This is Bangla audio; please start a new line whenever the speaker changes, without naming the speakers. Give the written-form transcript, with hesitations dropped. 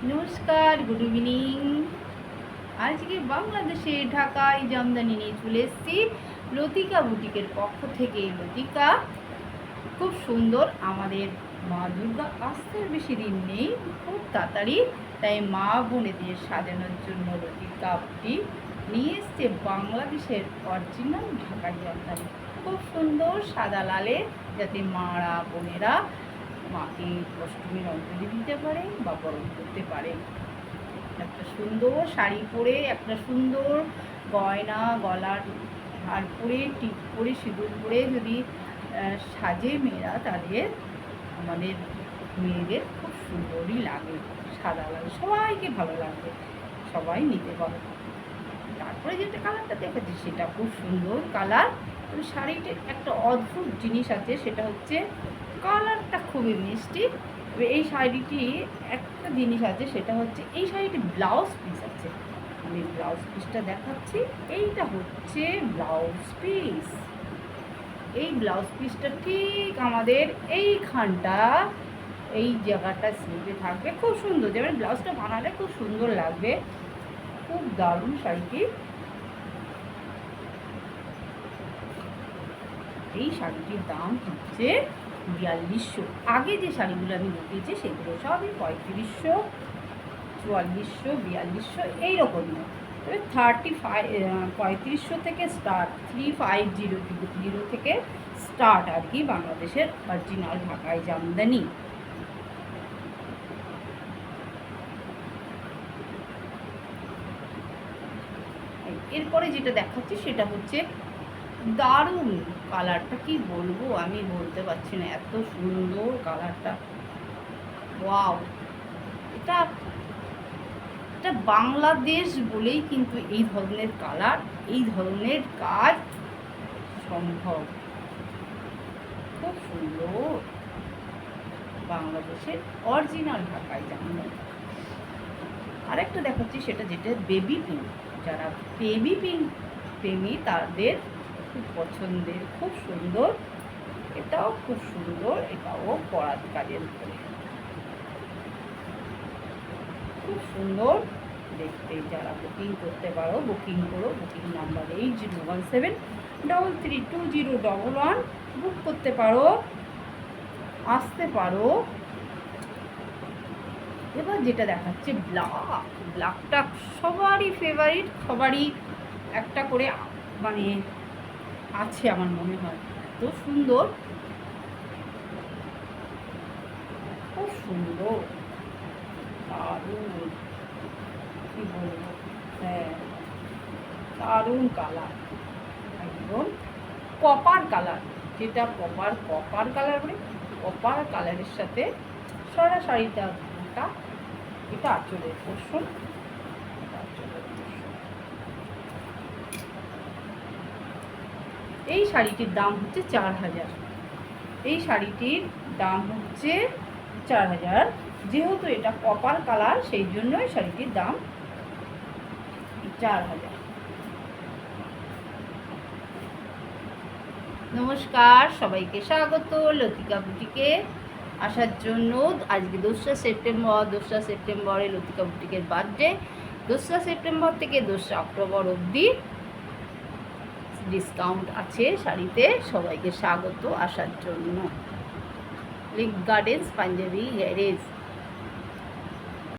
নমস্কার, গুড ইভিনিং। আজকে বাংলাদেশে ঢাকায় জামদানি নিয়ে চলে এসেছি লতিকা বুটিকের পক্ষ থেকে। লতিকা খুব সুন্দর। আমাদের মা দুর্গা আসতে বেশি দিন নেই, খুব তাড়াতাড়ি, তাই মা বোনেদের সাজানোর জন্য লতিকা বুটিক নিয়ে এসছে বাংলাদেশের অরিজিনাল ঢাকাই জামদানি। খুব সুন্দর সাদা লালে, যাতে মারা বোনেরা মাকে অষ্টমীর অঞ্জলি দিতে পারে বা বরণ করতে পারে। একটা সুন্দর শাড়ি পরে, একটা সুন্দর গয়না, গলার হার পরে, টিপ পরে, সিঁদুর পরে যদি সাজে মেয়েরা, তাদের আমাদের মেয়েদের খুব সুন্দরই লাগে, সাদা লাগে, সবাইকে ভালো লাগবে, সবাই নিতে পারে। তারপরে যেটা কালারটা দেখাচ্ছি সেটা খুব সুন্দর কালার। শাড়িটির একটা অদ্ভুত জিনিস আছে, সেটা হচ্ছে কালারটা খুবই মিষ্টি। এই শাড়িটি একটা জিনিস আছে, সেটা হচ্ছে এই শাড়িটি ব্লাউজ পিস আছে। আমি ব্লাউজ পিসটা দেখাচ্ছি। এইটা হচ্ছে ব্লাউজ পিস। এই ব্লাউজ পিসটা ঠিক আমাদের এইখানটা, এই জায়গাটা স্লিপে থাকবে, খুব সুন্দর। যেমন ব্লাউজটা বানালে খুব সুন্দর লাগবে, খুব দারুণ শাড়িটি। এই শাড়িটির দাম হচ্ছে 4200। আগে যে শাড়িগুলো আমি দেখিয়েছি সেগুলো সবই 3500, 4400, 4200 এইরকমই। তবে 3500 থেকে স্টার্ট, 3500 থেকে স্টার্ট আর কি বাংলাদেশের অরিজিনাল ঢাকাই জামদানি। এরপরে যেটা দেখাচ্ছি সেটা হচ্ছে দারুণ কালারটা, কি বলবো, আমি বলতে পারছি না, এত সুন্দর কালারটা। ওয়াও! এটা এটা বাংলাদেশ বলেই কিন্তু এই ধরনের কালার, এই ধরনের কাজ সম্ভব। খুব সুন্দর বাংলাদেশের অরিজিনাল ঢাকাই জামদানি। আরেকটা দেখাচ্ছি, সেটা যেটা বেবি পিঙ্ক। যারা বেবি পিঙ্ক প্রেমী তাদের খুব পছন্দের, খুব সুন্দর। এটাও খুব সুন্দর, এটাও পরাত কাজের উপরে খুব সুন্দর দেখতে। যারা বুকিং করতে পারো, বুকিং করো। বুকিং নাম্বার 8017332011 বুক করতে পারো, আসতে পারো। এবার যেটা দেখাচ্ছে ব্ল্যাক, ব্ল্যাকটা সবারই ফেভারিট, সবারই একটা করে মানে আছে আমার মনে হয়। এত সুন্দর, খুব সুন্দর, দারুণ, কি বলবো, হ্যাঁ দারুণ কালার, একদম কপার কালার, যেটা কপার কালার বলে, কপার কালারের সাথে সারা শাড়িটা মোটা। এটা আঁচলের পোর্শন। এই শাড়িটির দাম হচ্ছে 4000। এই শাড়িটির দাম হচ্ছে 4000। যেহেতু এটা কপার কালার, সেই জন্যই শাড়িটির দাম 4000। নমস্কার, সবাইকে স্বাগত লতিকা বুটিকে আসার জন্য। আজকে 2রা সেপ্টেম্বরে লতিকা বুটিকের বার্থডে। 2রা সেপ্টেম্বর থেকে 2রা অক্টোবর অবধি ডিসকাউন্ট আছে শাড়িতে। সবাইকে স্বাগত আসার জন্য। Link Gardens, Punjabi garage.